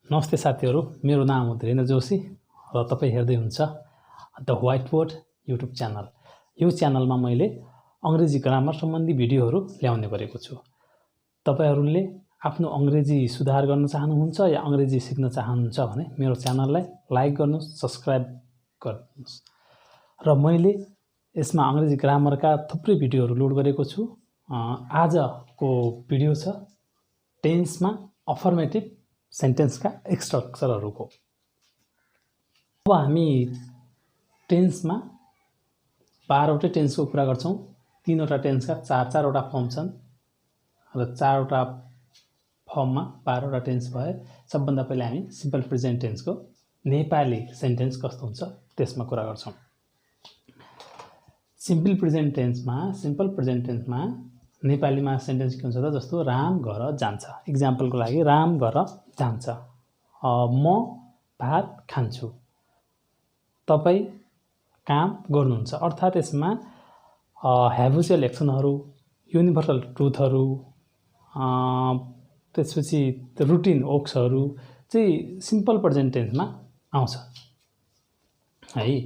नमस्ते साथीहरु, मेरो नाम हो धीरेन्द्र जोशी र तपाई हेर्दै हुनुहुन्छ द व्हाइटबोर्ड युट्युब च्यानल। यो च्यानलमा मैले अंग्रेजी ग्रामर सम्बन्धी भिडियोहरू ल्याउने गरेको छु। तपाईहरुले आफ्नो अंग्रेजी सुधार गर्न चाहनुहुन्छ या अंग्रेजी सिक्न चाहनुहुन्छ भने मेरो च्यानललाई लाइक गर्नुस्, सब्स्क्राइब गर्नुस्। र मैले यसमा अंग्रेजी ग्रामरका थुप्रै भिडियोहरू लोड गरेको छु। आजको भिडियो छ टेन्समा अफर्मेटिभ सेन्टेन्स का स्ट्रक्चरहरुको। अब हामी टेन्समा 12 वटा टेन्सको कुरा गर्छौं। 3 वटा टेन्सका 4-4 वटा फर्म छन् र 4 वटा फर्ममा 12 वटा टेन्स भए। सबभन्दा पहिले हामी सिम्पल प्रेजेन्ट टेन्सको नेपाली सेन्टेन्स कस्तो हुन्छ त्यसमा कुरा गर्छौं। सिम्पल प्रेजेन्ट टेन्समा नेपालीमा सेन्टेन्स के हुन्छ त जस्तो राम घर जान्छ। एक्जाम्पलको लागि राम घर जान्छ। म भात खान्छु। तपाई काम गर्नुहुन्छ। अर्थात् यसमा ह्याबिचुअल एक्सनहरु, युनिभर्सल ट्रुथहरु, त्यसपछि रुटिन वर्क्सहरु चाहिँ सिम्पल प्रेजेन्ट टेन्समा आउँछ। है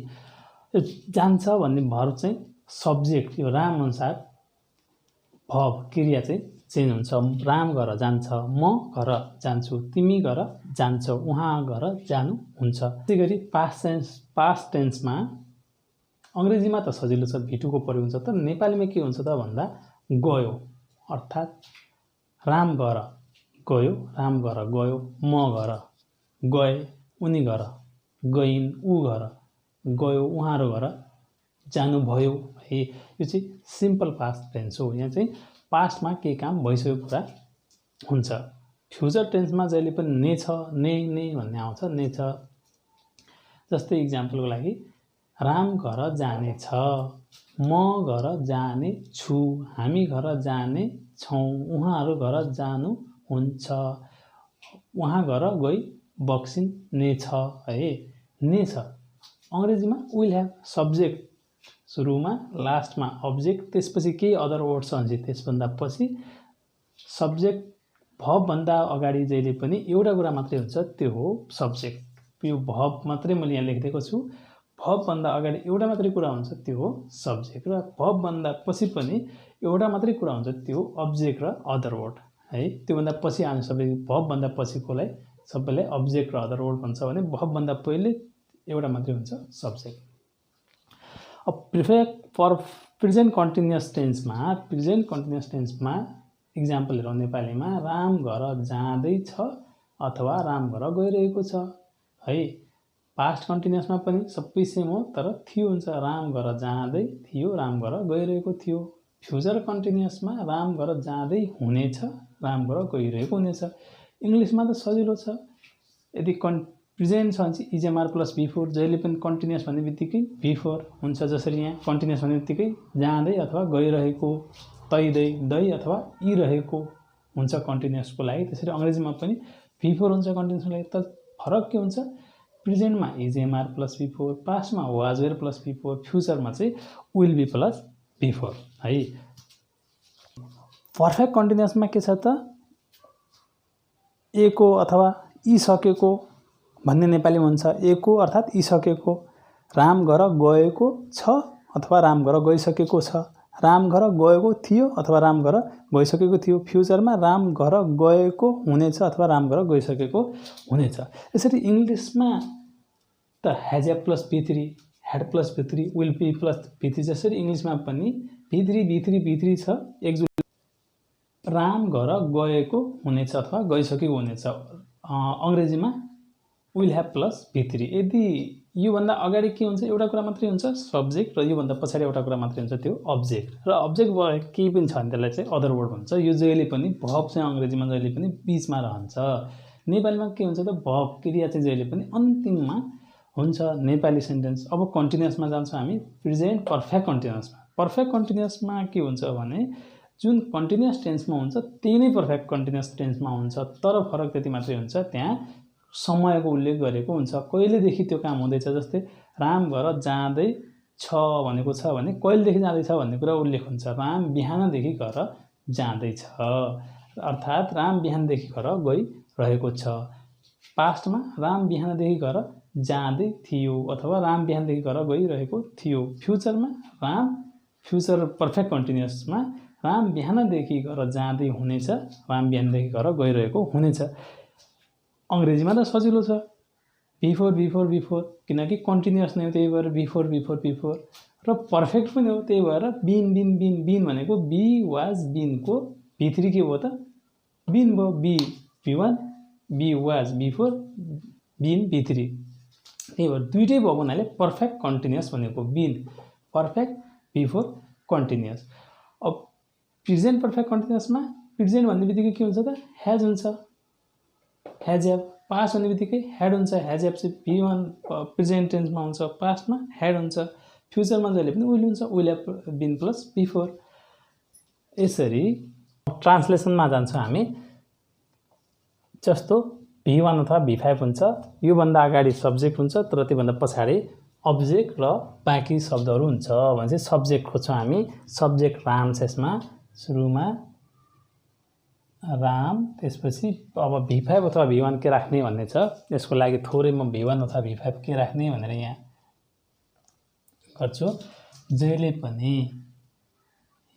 जान्छ भन्ने भर्ब चाहिँ सब्जेक्ट यो राम अनुसार भव क्रिया चाहिँ चेन्ज हुन्छ। राम घर जान्छ, म घर जान्छु, तिमी घर जान्छौ, उहाँ घर जानु हुन्छ। त्यसैगरी पास्ट टेन्समा अंग्रेजीमा त सजिलो छ, V2 को प्रयोग हुन्छ, तर नेपालीमा के हुन्छ त भन्दा गयो। अर्थात् राम घर गयो, म घर गए, उनी घर गइन्, ऊ घर गयो, उहाँहरु घर जानु भयो। है यो चाहिँ सिम्पल पास्ट टेन्स हो। यहाँ चाहिँ पास्टमा के काम भइसकेको कुरा हुन्छ। फ्युचर टेन्समा जहिले पनि ने छ, ने भन्ने आउँछ। ने छ जस्तै एक्जाम्पलको लागि राम घर जाने छ, म घर जाने छु, हामी घर जाने छौं, उहाँहरु घर जानु हुन्छ, उहाँ घर गई बक्सिन ने छ। है ने छ अंग्रेजीमा विल ह्याभ सब्जेक्ट सुरुमा, लास्टमा अब्जेक्ट, त्यसपछि केही अदर वर्ड्स हुन्छ। त्यसभन्दा पछि सब्जेक्ट भर्ब भन्दा अगाडि जहिले पनि एउटा कुरा मात्रै हुन्छ, त्यो हो सब्जेक्ट। यो भर्ब मात्रै मैले यहाँ लेखिदिएको छु। भर्ब भन्दा अगाडि एउटा मात्रै कुरा हुन्छ, त्यो हो सब्जेक्ट। र भर्ब भन्दा पछि पनि एउटा मात्रै कुरा हुन्छ, त्यो हो अब्जेक्ट र अदर वर्ड। है त्यो भन्दा पछि आउने सबै भर्ब भन्दा पछिकोलाई सबैले अब्जेक्ट र अदर वर्ड भन्छ भने भर्ब भन्दा पहिले एउटा मात्रै हुन्छ, सब्जेक्ट। अब प्रेजेन्ट कन्टिन्युअस टेन्समा एक्जाम्पल हेरौँ। नेपालीमा राम घर जाँदै छ अथवा राम घर गइरहेको छ। है पास्ट कन्टिन्युअसमा पनि सबै सेम हो, तर थियो हुन्छ। राम घर जाँदै थियो, राम घर गइरहेको थियो। फ्युचर कन्टिन्युअसमा राम घर जाँदै हुनेछ, राम घर गइरहेको हुनेछ। इंग्लिशमा त सजिलो छ। यदि प्रेजेन्ट छ भने चाहिँ इजएमआर प्लस B4 जहिले पनि कन्टिन्युअस भन्ने बित्तिकै B4 हुन्छ। जसरी यहाँ कन्टिन्युअस भन्ने बित्तिकै जाँदै अथवा गइरहेको, तैदै, दै अथवा इरहेको हुन्छ कन्टिन्युअसको लागि। त्यसरी अंग्रेजीमा पनि B4 हुन्छ कन्टिन्युअसको लागि। त फरक के हुन्छ? प्रेजेन्टमा इजएमआर प्लस B4, पास्टमा वाज वेयर प्लस B4, फ्युचरमा चाहिँ विल बी प्लस B4। है पर्फेक्ट कन्टिन्युअसमा के छ त एको अथवा इ सकेको भन्ने नेपालीमा हुन्छ। एको अर्थात् इ सकेको। राम घर गएको छ अथवा राम घर गइसकेको छ। राम घर गएको थियो अथवा राम घर गइसकेको थियो। फ्युचरमा राम घर गएको हुनेछ अथवा राम घर गइसकेको हुनेछ। यसरी इंग्लिशमा त has a plus B3, had plus B3, will be plus B3 जसरी इंग्लिशमा पनि B3 छ। राम घर गएको हुनेछ अथवा गइसकेको हुनेछ। अंग्रेजीमा विल ह्याभ प्लस B3। यदि यो भन्दा अगाडि के हुन्छ, एउटा कुरा मात्रै हुन्छ सब्जेक्ट, र यो भन्दा पछाडि एउटा कुरा मात्रै हुन्छ, त्यो अब्जेक्ट। र अब्जेक्ट भए केही पनि छ भने त्यसलाई चाहिँ अदर वर्ड भन्छ। यो जहिले पनि भर्ब चाहिँ अंग्रेजीमा जहिले पनि बीचमा रहन्छ। नेपालीमा के हुन्छ त भर्ब क्रिया चाहिँ जहिले पनि अन्तिममा हुन्छ नेपाली सेन्टेन्स। अब कन्टिन्युअसमा जान्छौँ हामी, प्रेजेन्ट पर्फेक्ट कन्टिन्युअसमा। पर्फेक्ट कन्टिन्युअसमा के हुन्छ भने जुन कन्टिन्युअस टेन्समा हुन्छ त्यही नै पर्फेक्ट कन्टिन्युअस टेन्समा हुन्छ, तर फरक त्यति मात्रै हुन्छ, त्यहाँ समयको उल्लेख गरेको हुन्छ। कहिलेदेखि त्यो काम हुँदैछ, जस्तै राम घर जाँदै छ भनेको छ भने कहिलेदेखि जाँदैछ भन्ने कुरा उल्लेख हुन्छ। राम बिहानदेखि घर जाँदैछ, अर्थात् राम बिहानदेखि घर गइरहेको छ। पास्टमा राम बिहानदेखि घर जाँदै थियो अथवा राम बिहानदेखि घर गइरहेको थियो। फ्युचरमा राम फ्युचर पर्फेक्ट कन्टिन्युअसमा राम बिहानदेखि घर जाँदै हुनेछ, राम बिहानदेखि घर गइरहेको हुनेछ। अङ्ग्रेजीमा त सजिलो छ, बिफोर बिफोर बिफोर, किनकि कन्टिन्युअस नै हो, त्यही भएर बिफोर बिफोर बिफोर। र पर्फेक्ट पनि हो, त्यही भएर बिन बिन बिन बिन भनेको बी वाज बिनको B3 के हो त बिन भयो, be B1 be was B4 been B3, त्यही भएर दुइटै भएको हुनाले पर्फेक्ट कन्टिन्युअस भनेको बिन पर्फेक्ट बिफोर कन्टिन्युअस। अब प्रेजेन्ट पर्फेक्ट कन्टिन्युअसमा प्रेजेन्ट भन्ने बित्तिकै के हुन्छ त ह्याज हुन्छ, ह्याज ह्याभ। पास्ट भन्ने बित्तिकै ह्याड हुन्छ, ह्याज ह्याभ चाहिँ B1 प्रेजेन्ट टेन्समा हुन्छ, पास्टमा ह्याड हुन्छ। फ्युचरमा जहिले पनि विल हुन्छ, will have been plus before. यसरी ट्रान्सलेसनमा जान्छौँ हामी। जस्तो B1 अथवा B5 हुन्छ, योभन्दा अगाडि सब्जेक्ट हुन्छ तर त्योभन्दा पछाडि अब्जेक्ट र बाँकी शब्दहरू हुन्छ भने चाहिँ सब्जेक्ट खोज्छौँ हामी। सब्जेक्ट राम छ, यसमा सुरुमा राम, त्यसपछि अब B5 अथवा B1 के राख्ने भन्ने छ। यसको लागि थोरै म B1 अथवा B5 के राख्ने भनेर यहाँ गर्छु। जहिले पनि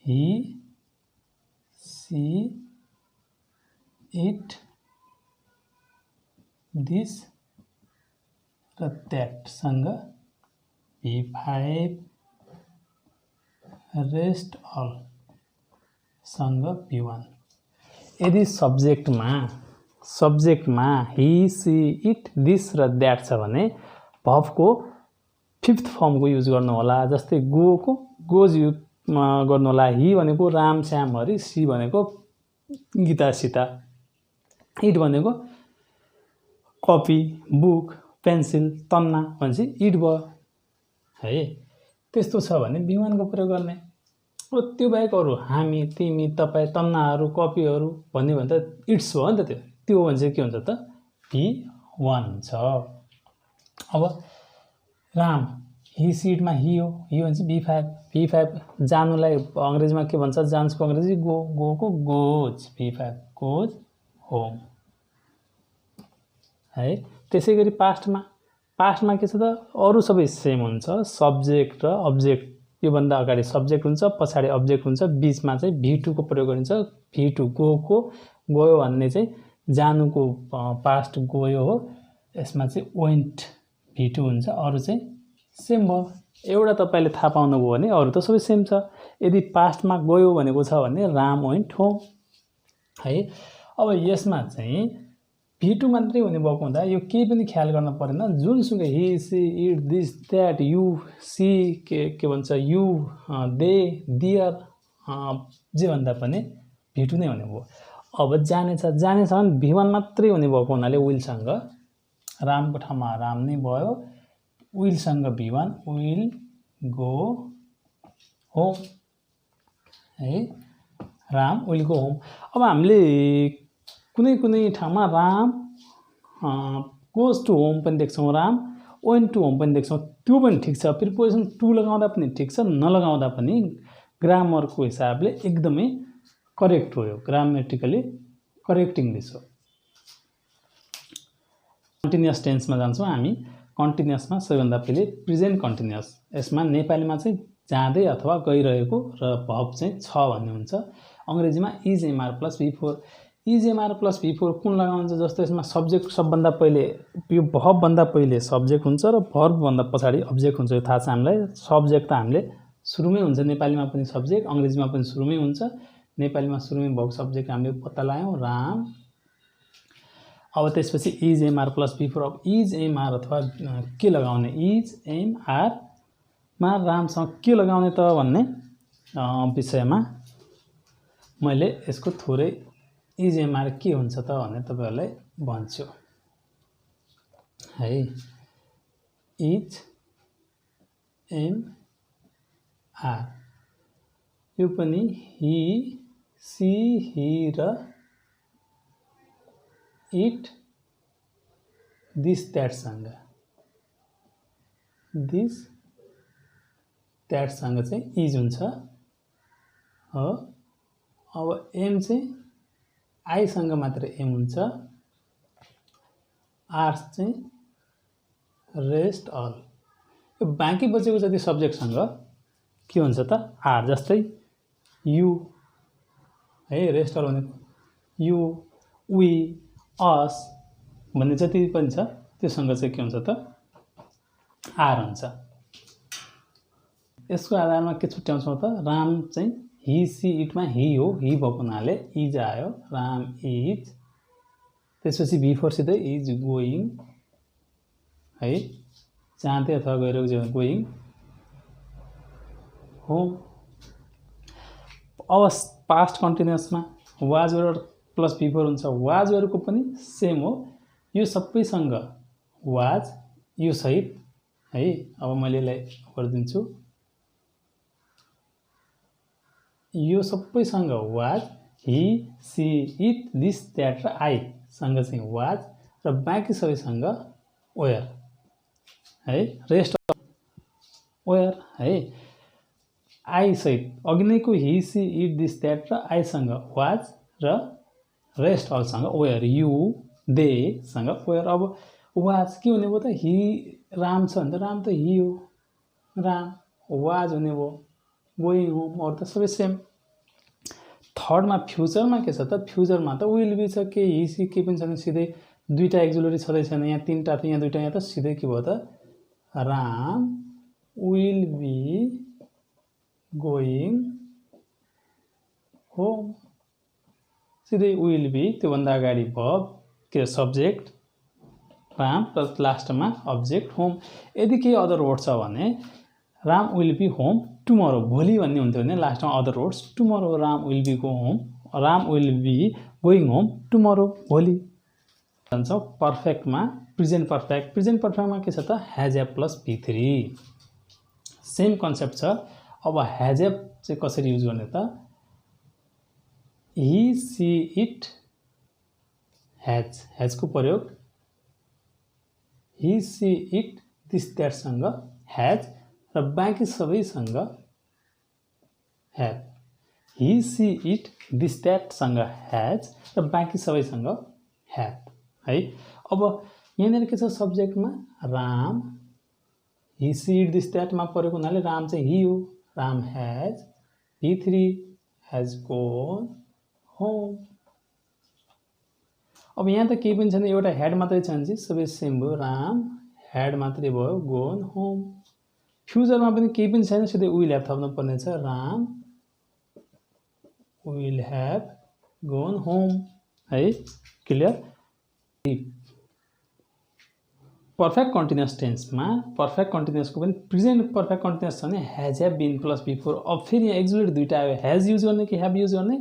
ही सी इट दिस र द्याटसँग B5 रेस्ट अल सँग B1। यदि सब्जेक्टमा ही सी इट दिस र द्याट छ भने भर्बको फिफ्थ फर्मको युज गर्नु होला। जस्तै गोको गोज युज गर्नु होला। ही भनेको राम श्याम हरि, सी भनेको गीता सीता, इट भनेको कपी बुक पेन्सिल तन्ना भनेपछि इट भयो है। त्यस्तो छ भने B1 को प्रयोग गर्ने। र त्यो बाहेक अरू हामी तिमी तपाईँ तन्नाहरू कपीहरू भन्ने भने त इट्स भयो नि त, त्यो भने चाहिँ के हुन्छ त B1 हुन्छ। अब राम ही सिटमा ही हो, ही भने चाहिँ B5 जानुलाई अङ्ग्रेजीमा के भन्छ, जान्सको अङ्ग्रेजी गोको गोज, B5 गोज होम है। त्यसै गरी पास्टमा के छ त अरू सबै सेम हुन्छ। सब्जेक्ट र अब्जेक्ट, योभन्दा अगाडि सब्जेक्ट हुन्छ पछाडि अब्जेक्ट हुन्छ, बिचमा चाहिँ V2 को प्रयोग गरिन्छ। V2 गयो भन्ने चाहिँ जानुको पास्ट गयो हो, यसमा चाहिँ वेन्ट V2 हुन्छ। अरू चाहिँ सेम भयो। एउटा तपाईँले थाहा पाउनुभयो भने अरू त सबै सेम छ। यदि पास्टमा गयो भनेको छ भने राम वेन्ट होम है। अब यसमा चाहिँ V2 मात्रै हुने भएको हुँदा यो केही पनि ख्याल गर्न परेन। जुनसुकै he she it this that you see के भन्छ यु दे दियर जे भन्दा पनि V2 नै हुने भयो। अब जानेछ भने V1 मात्रै हुने भएको हुनाले विलसँग रामको ठाउँमा राम नै भयो। विलसँग B1 विल गो होम है, राम विल गो होम। अब हामीले कुनै ठाउँमा राम गोज टु होम पनि देख्छौँ, राम वेन्ट टु होम पनि देख्छौँ। त्यो पनि ठिक छ, प्रिपोजिसन टु लगाउँदा पनि ठिक छ, नलगाउँदा पनि ग्रामरको हिसाबले एकदमै करेक्ट हो। यो ग्रामेटिकली करेक्ट इङ्ग्लिस हो। कन्टिन्युअस टेन्समा जान्छौँ हामी। कन्टिन्युअसमा सबैभन्दा पहिले प्रेजेन्ट कन्टिन्युअस, यसमा नेपालीमा चाहिँ जाँदै अथवा गइरहेको र भर्ब चाहिँ छ भन्ने हुन्छ। अङ्ग्रेजीमा is MR plus B4। Is MR plus B4 कुन लगाउँछ, जस्तो यसमा सब्जेक्ट सबभन्दा पहिले, यो भर्बभन्दा पहिले सब्जेक्ट हुन्छ र भर्बभन्दा पछाडि अब्जेक्ट हुन्छ। यो थाहा छ हामीलाई। सब्जेक्ट त हामीले सुरुमै हुन्छ, नेपालीमा पनि सब्जेक्ट, अङ्ग्रेजीमा पनि सुरुमै हुन्छ। नेपालीमा सुरुमै भएको सब्जेक्ट हामीले पत्ता लगायौँ राम। अब त्यसपछि इज एमआर प्लस B4। अब इज एमआर अथवा के लगाउने, इज एमआरमा रामसँग के लगाउने त भन्ने विषयमा मैले यसको थोरै इज एमआर के हुन्छ त भन्ने तपाईँहरूलाई भन्छु है। इज एमआर यो पनि ही सी ही र इट दिस द्याटसँग चाहिँ इज हुन्छ हो। अब एम चाहिँ आईसँग मात्र एम हुन्छ। आर चाहिँ रेस्ट अल। यो बाँकी बचेको जति सब्जेक्टसँग के हुन्छ त आर, जस्तै यु है, रेस्ट अल भनेको यु, वी, अस भन्ने जति पनि छ त्योसँग चाहिँ के हुन्छ त आर हुन्छ। यसको आधारमा के छुट्याउँछौँ त, राम चाहिँ हि सी इटमा हि हो, हि भएको हुनाले इज आयो, राम इज। त्यसपछि बिफोर सिधै इज गोइङ है, जाँदै अथवा गइरहेको गोइङ होम। अब पास्ट कन्टिन्युअसमा वाज वर्ड प्लस बिफोर हुन्छ, वाज वर्डको पनि सेम हो, यो सबैसँग वाज यो सहित है। अब मैले यसलाई गरिदिन्छु, यो सबैसँग was, he she it this that र आई सँग चाहिँ वाज र बाँकी सबैसँग वेयर है, रेस्ट वेयर है। आई सहित अघि नैको he she it this that र आईसँग वाज र रेस्ट अलसँग वेयर, यु देसँग वेयर। अब वाज के हुने भयो त, हि राम छ भने त राम त हि हो, राम वाज हुने भयो, गोइङ होम, अरू त सबै सेम। थर्डमा फ्युचरमा के छ त, फ्युचरमा त विल बी छ, के हि सी के पनि छैन, सिधै दुईवटा एक्जुलरी छँदै छैन, यहाँ तीनवटा थियो, यहाँ दुईवटा, यहाँ त सिधै के भयो त Ram will be going home, सिधै विल बी त्योभन्दा अगाडि भर्ब के सब्जेक्ट राम प्लस लास्टमा अब्जेक्ट होम। यदि केही अदर वर्ड छ भने Ram will be home tomorrow, भोलि भन्ने हुन्थ्यो भने लास्टमा other words tomorrow, Ram will be go home, Ram will be going home tomorrow, भोलि। भन्छौँ पर्फेक्टमा प्रेजेन्ट पर्फेक्ट, प्रेजेन्ट पर्फेक्टमा के छ त हेज एप प्लस P3, सेम कन्सेप्ट छ। अब हेज एप चाहिँ कसरी युज गर्ने त, हि सी इट हेज, हेजको प्रयोग हि सी इट दिस द्याटसँग हेज र बाँकी सबैसँग have, he she it this द्याटसँग हेज र बाँकी सबैसँग ह्याभ है। अब यहाँनिर के छ सब्जेक्टमा Ram, he she it this द्याटमा परेको हुनाले राम चाहिँ हि हो, Ram has, P3 has gone home. अब यहाँ त केही पनि छैन, एउटा हेड मात्रै छ भने चाहिँ सबै सेम भयो, राम हेड मात्रै भयो, गोन होम। फ्युचरमा पनि केही पनि छैन, सिधै विल ह्याभ थप्नु पर्ने छ, Ram will have gone home है, क्लियर। पर्फेक्ट कन्टिन्युअस टेन्समा पर्फेक्ट कन्टिन्युअसको पनि प्रेजेन्ट पर्फेक्ट कन्टिन्युअस छ भने has have been plus before. अब फेरि यहाँ एक्जुलेट दुईवटा आयो, हेज युज गर्ने कि हेभ युज गर्ने,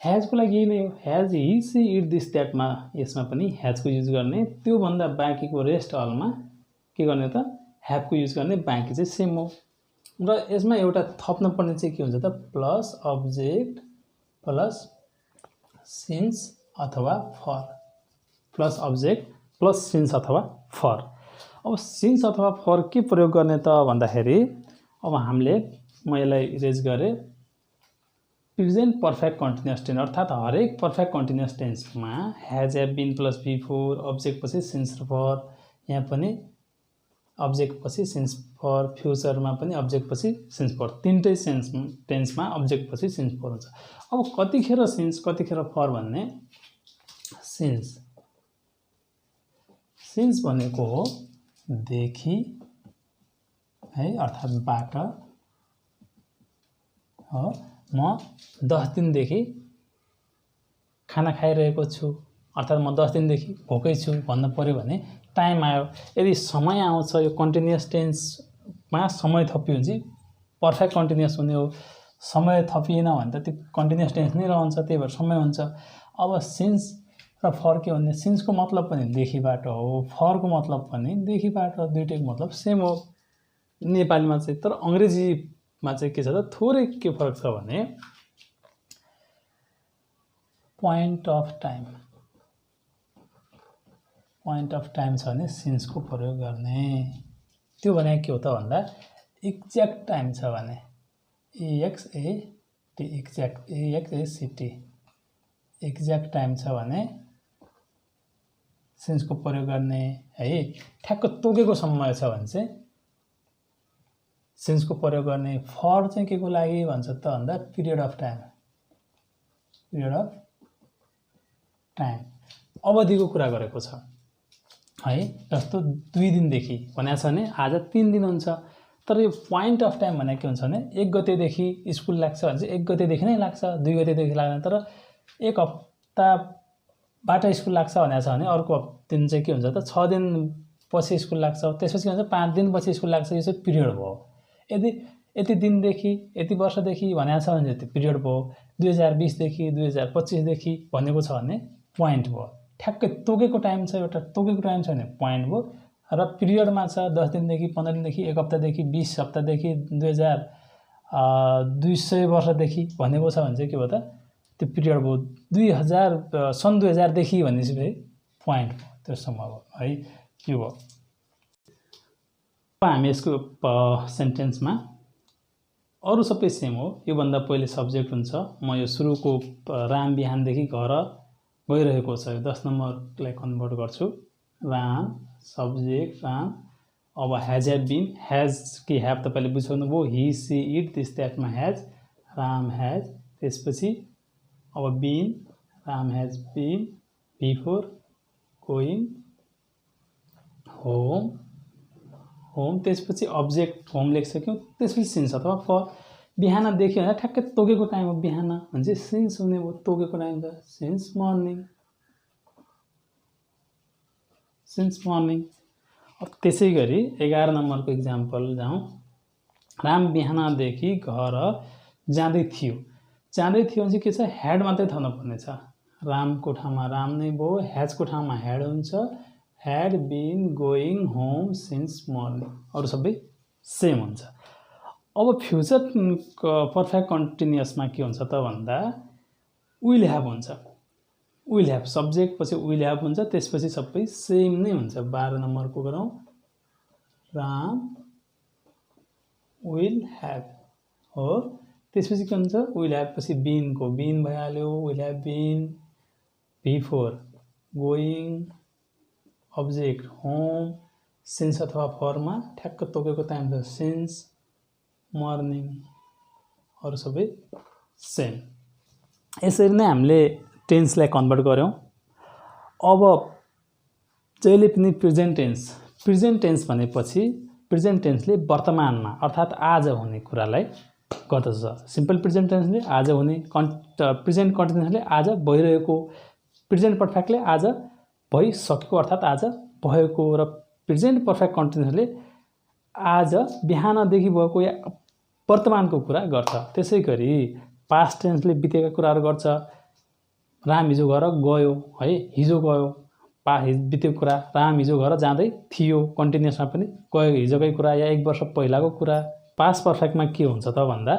हेजको लागि यही नै हो, has he she it this द्याटमा यसमा पनि हेजको युज गर्ने, त्योभन्दा बाँकीको रेस्ट अलमा के गर्ने त हेभको युज गर्ने, बाँकी चाहिँ सेम हो। र यसमा एउटा थप्न पर्ने चाहिँ के हुन्छ त प्लस अब्जेक्ट प्लस सिन्स अथवा for, plus object plus since अथवा फर। अब सिन्स अथवा फर के प्रयोग गर्ने त भन्दाखेरि अब हामीले म यसलाई इरेज गरेँ, प्रेजेन्ट पर्फेक्ट कन्टिन्युअस टेन्स अर्थात् हरेक पर्फेक्ट कन्टिन्युअस टेन्समा has have been plus before, object पछि सिन्स र फर, यहाँ पनि अब्जेक्ट पछि सिन्स फर, फ्युचरमा पनि अब्जेक्ट पछि सिन्स फर, तीनटै टेन्समा अब्जेक्ट पछि सिन्स फर हुन्छ। अब कतिखेर सिन्स कतिखेर फर भन्ने, सिन्स सिन्स भनेको हो देखि है, अर्थात् बाट हो, म 10 दिनदेखि खाना खाइरहेको छु, अर्थात् म 10 दिनदेखि भोकै छु भन्न पऱ्यो भने टाइम आयो। यदि समय आउँछ, यो कन्टिन्युअस टेन्समा समय थपियो भने चाहिँ पर्फेक्ट कन्टिन्युअस हुने हो, समय थपिएन भने त त्यो कन्टिन्युअस टेन्स नै रहन्छ, त्यही भएर समय हुन्छ। अब सिन्स र फर के भन्ने, सिन्सको मतलब पनि देखिबाट हो, फरको मतलब पनि देखिबाट, दुईटैको मतलब सेम हो नेपालीमा चाहिँ। तर अङ्ग्रेजीमा चाहिँ के छ त थोरै के फरक छ भने point of time, point of time छ भने सिन्सको प्रयोग गर्ने, त्यो भने के हो त भन्दा एक्ज्याक्ट टाइम छ भने EXACT, एक्ज्याक्ट टाइम छ भने सिन्सको प्रयोग गर्ने है ठ्याक्क तोकेको समय छ भने चाहिँ सिन्सको प्रयोग गर्ने फर चाहिँ के को लागि भन्छ त भन्दा पिरियड अफ टाइम अवधिको कुरा गरेको छ है जस्तो 2 दिनदेखि भनेको छ भने आज 3 दिन हुन्छ तर यो पोइन्ट अफ टाइम भनेको के हुन्छ भने 1 गतेदेखि स्कुल लाग्छ भने चाहिँ 1 गतेदेखि नै लाग्छ 2 गतेदेखि लाग्दैन तर 1 हप्ताबाट स्कुल लाग्छ भनेको छ भने अर्को दिन चाहिँ के हुन्छ त 6 दिन पछि स्कुल लाग्छ त्यसपछि के हुन्छ 5 दिन पछि स्कुल लाग्छ यो चाहिँ पिरियड भयो यति दिनदेखि यति वर्षदेखि भनेको छ भने त्यो पिरियड भयो 2020 देखि 2025 देखि भनेको छ भने पोइन्ट भयो ठ्याक्कै तोकेको टाइम छ एउटा तोकेको टाइम छ भने पोइन्ट भयो र पिरियडमा छ 10 दिनदेखि 15 दिनदेखि 1 हप्तादेखि 20 हप्तादेखि 2200 वर्षदेखि भनेको छ भने चाहिँ के भयो त त्यो पिरियड भयो सन् 2000 देखि भनेपछि फेरि पोइन्ट भयो त्यो सम्म भयो है के भयो हामी यसको सेन्टेन्समा अरु सबै सेम हो योभन्दा पहिले सब्जेक्ट हुन्छ म यो सुरुको राम बिहानदेखि घर गइरहेको छ 10 नम्बरलाई कन्भर्ट गर्छु राम सब्जेक्ट राम अब हैज हैव बीन हैज कि हैव तपाईले बुझ्नु भयो ही सी इट दिस दैटमा हैज राम हैज त्यसपछि अब been Ram has been before going home त्यसपछि अब्जेक्ट होम लेख्सक्यौं त्यसपछि सिन्स अथवा फर बिहान देखियो भने ठ्याक्कै तोकेको टाइम हो बिहान भन्छ सिन्स हुने हो तोकेको टाइम छ सिन्स मर्निङ अब त्यसैगरी 11 नम्बरको एक्जाम्पल जाउँ राम बिहानदेखि घर जाँदै थियो भने चाहिँ के छ हेड मात्रै थप्न पर्ने छ रामको ठाउँमा राम नै भयो हैजको ठाउँमा हेड हुन्छ had been going home since morning अरु सबै सेम हुन्छ अब फ्युचर पर्फेक्ट कन्टिन्युअसमा के हुन्छ त भन्दा विल ह्याभ हुन्छ विल ह्याभ सब्जेक्ट पछि विल ह्याभ हुन्छ त्यसपछि सबै सेम नै हुन्छ 12 नम्बरको गरौँ राम विल ह्याभ हो त्यसपछि के हुन्छ विल ह्याभ पछि बीन को बीन भइहाल्यो will have been before going object home since अथवा फरमा ठ्याक्क तोकेको टाइम छ सिन्स मर्निङ अरु सबै सेम यसरी नै हामीले टेन्सलाई कन्भर्ट गर्यौं अब जहिले पनि प्रेजेन्ट टेन्स भनेपछि प्रेजेन्ट टेन्सले वर्तमानमा अर्थात् आज हुने कुरालाई गर्दछ सिम्पल प्रेजेन्ट टेन्सले आज हुने प्रेजेन्ट कन्टिन्युअसले आज भइरहेको प्रेजेन्ट पर्फेक्टले आज भइसकेको अर्थात् आज भएको र प्रेजेन्ट पर्फेक्ट कन्टिन्युअसले आज बिहानदेखि भएको या वर्तमानको कुरा गर्छ त्यसैगरी पास्ट टेन्सले बितेका कुराहरू गर्छ राम हिजो घर गयो है हिजो गयो बितेको कुरा राम हिजो घर जाँदै थियो कन्टिन्युअसमा पनि गयो हिजोकै कुरा या 1 वर्ष पहिलाको कुरा पास्ट पर्फेक्टमा के हुन्छ त भन्दा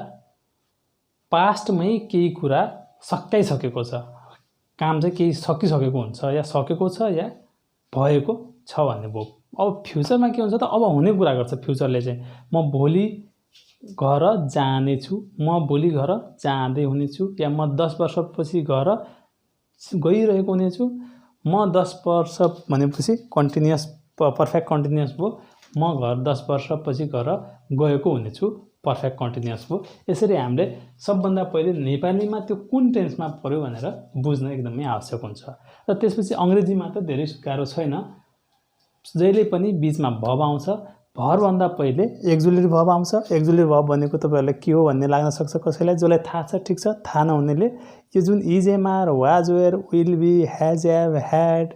पास्टमै केही कुरा सकिसकेको छ काम चाहिँ केही सकिसकेको हुन्छ या सकेको छ या भएको छ भन्ने भयो अब फ्युचरमा के हुन्छ त अब हुने कुरा गर्छ फ्युचरले चाहिँ म भोलि घर जानेछु म भोलि घर जाँदै हुनेछु या म 10 वर्षपछि घर गइरहेको हुनेछु म 10 वर्ष भनेपछि कन्टिन्युअस पर्फेक्ट कन्टिन्युअस भयो म घर 10 वर्षपछि घर गएको हुनेछु पर्फेक्ट कन्टिन्युअस भयो यसरी हामीले सबभन्दा पहिले नेपालीमा त्यो कुन टेन्समा पर्यो भनेर बुझ्न एकदमै आवश्यक हुन्छ र त्यसपछि अंग्रेजीमा त धेरै गाह्रो छैन जहिले पनि बीचमा भर्ब आउँछ भर्ब भन्दा पहिले एक्जुलेरी भर्ब आउँछ एक्जुलेरी भर्ब भनेको तपाईहरुलाई के हो भन्ने लाग्न सक्छ कसैलाई जसलाई थाहा छ ठीक छ थाहा नहुनेले यो जुन is am are was were will be has have had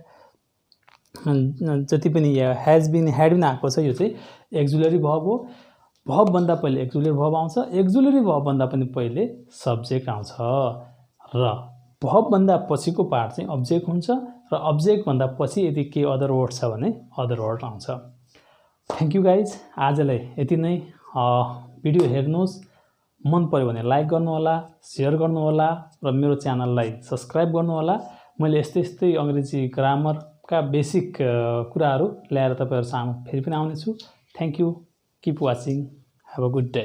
जति पनि हैज बीन ह्याड बीन आएको छ यो चाहिँ एक्जुलेरी भर्ब हो भर्ब भन्दा पहिले एक्जुलेरी भर्ब आउँछ एक्जुलेरी भर्ब भन्दा पनि पहिले सब्जेक्ट आउँछ र भर्ब भन्दा पछिको पार्ट चाहिँ अब्जेक्ट हुन्छ र अब्जेक्ट भन्दा पछि यदि के अदर वर्ड छ भने अदर वर्ड आउँछ थ्यांक यू गाइज आजलाई यति नै भिडियो हेर्नुहोस् मन पर्यो भने लाइक गर्नु होला शेयर गर्नु होला र मेरो च्यानललाई सब्स्क्राइब गर्नु होला मैले यस्तै अंग्रेजी ग्रामरका बेसिक कुराहरू ल्याएर तपाईहरु सामु फेरि पनि आउने छु thank you keep watching have a good day